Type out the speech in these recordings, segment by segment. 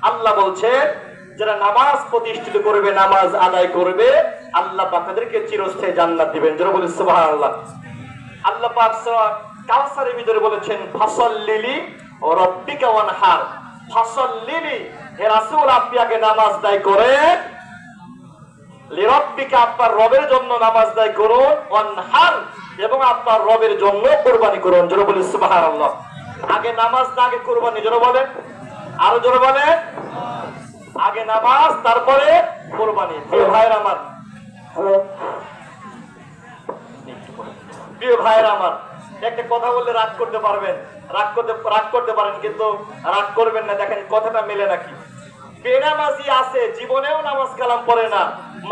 আল্লাহ বলছেন যারা নামাজ প্রতিষ্ঠিত করবে, নামাজ আদায় করবে, আল্লাহ পাক তাদেরকে চিরস্থায়ী জান্নাত দিবেন। যারা বলে সুবহানাল্লাহ। আল্লাহ পাক সূরা কাউসারের ভিতরে বলেছেন ফাসাল্লিলি রাব্বিকা ওয়ানহার। ফাসাল্লিলি, হে রাসূল আপনি আগে নামাজ আদায় করেন, লিরাব্বিকা আপনার রবের জন্য নামাজ আদায় করুন, ওয়ানহার এবং আপনার রবের জন্য কুরবানি করুন। যারা বলে সুবহানাল্লাহ। আগে নামাজ না আগে কুরবানি? যারা বলেন, আরো জোরে বলেন, আগে নামাজ তারপরে কুরবানি। প্রিয় ভাইরা আমার, প্রিয় ভাইরা আমার, একটা কথা বললে রাগ করতে পারবেন, রাগ করতে পারেন, কিন্তু রাগ করবেন না। দেখেন কথাটা মেলে নাকি। বেনামাজি আছে, জীবনেও নামাজ কালাম পড়ে না,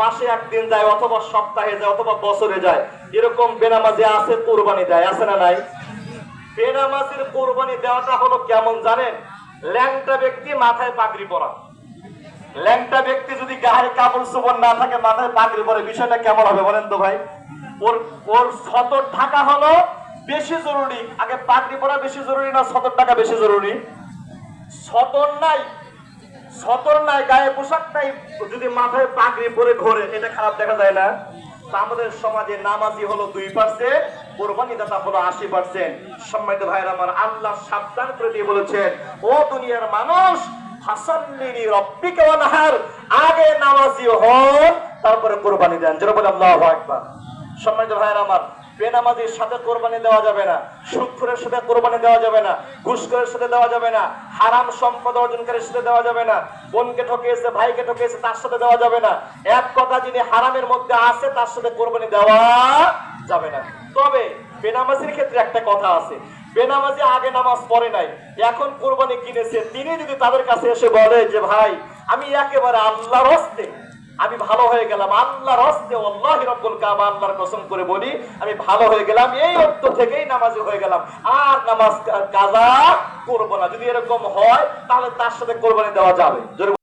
মাসে একদিন যায় অথবা সপ্তাহে যায় অথবা বছরে যায়, এরকম বেনামাজি আছে, কুরবানি দেয়, আছে না নাই? বেনামাজির কুরবানি দেওয়াটা হলো কেমন জানেন? ল্যাংটা ব্যক্তি মাথায় পাগড়ি পরা, ল্যাংটা ব্যক্তি যদি গায়ে কাপড় চোপড় না থাকে মাথায় পাগড়ি পরে, বিষয়টা কেমন হবে বলেন তো ভাই? ওর সতর ঢাকা হলো বেশি জরুরি। আগে পাগড়ি পরা বেশি জরুরি না সতর ঢাকা বেশি জরুরি? সতর নাই, সতর নাই, গায়ে পোশাক নাই, যদি মাথায় পাগড়ি পরে ঘোরে, এটা খারাপ দেখা যায় না? আমাদের সমাজে নামাজি হলো 2%, কুরবানি দাতা হলো 80%। সম্মানিত ভাইরা আমার, আল্লাহ সাবধান করে দিয়ে বলেছেন, ও দুনিয়ার মানুষ, ফাসাল্লি রাব্বিকা ওয়ানহার, আগে নামাজি হন তারপরে কুরবানি দেন। যারা বলে আল্লাহু আকবার। সম্মানিত ভাইরা আমার, বেনামাজির সাথে কোরবানি দেওয়া যাবে না, সুদখোরের সাথে কোরবানি দেওয়া যাবে না, ঘুষখোরের সাথে দেওয়া যাবে না, হারাম সম্পদ অর্জনকারীর সাথে দেওয়া যাবে না, বোনকে ঠকিয়েছে, ভাইকে ঠকিয়েছে, তার সাথে দেওয়া যাবে না। এক কথা, যিনি হারামের মধ্যে আছে তার সাথে কোরবানি দেওয়া যাবে না। তবে বেনামাজির ক্ষেত্রে একটা কথা আছে, বেনামাজি আগে নামাজ পড়ে নাই, এখন কোরবানি কিনেছে, তিনি যদি তাদের কাছে এসে বলে যে ভাই আমি একেবারে আল্লাহর হস্তে আমি ভালো হয়ে গেলাম, আল্লাহর হস্তে আল্লাহি রাব্বুল কাবা, আল্লাহর কসম করে বলি আমি ভালো হয়ে গেলাম, এই অর্থ থেকেই নামাজি হয়ে গেলাম, আর নামাজ কাজা করব না, যদি এরকম হয় তাহলে তার সাথে কোরবানি দেওয়া যাবে।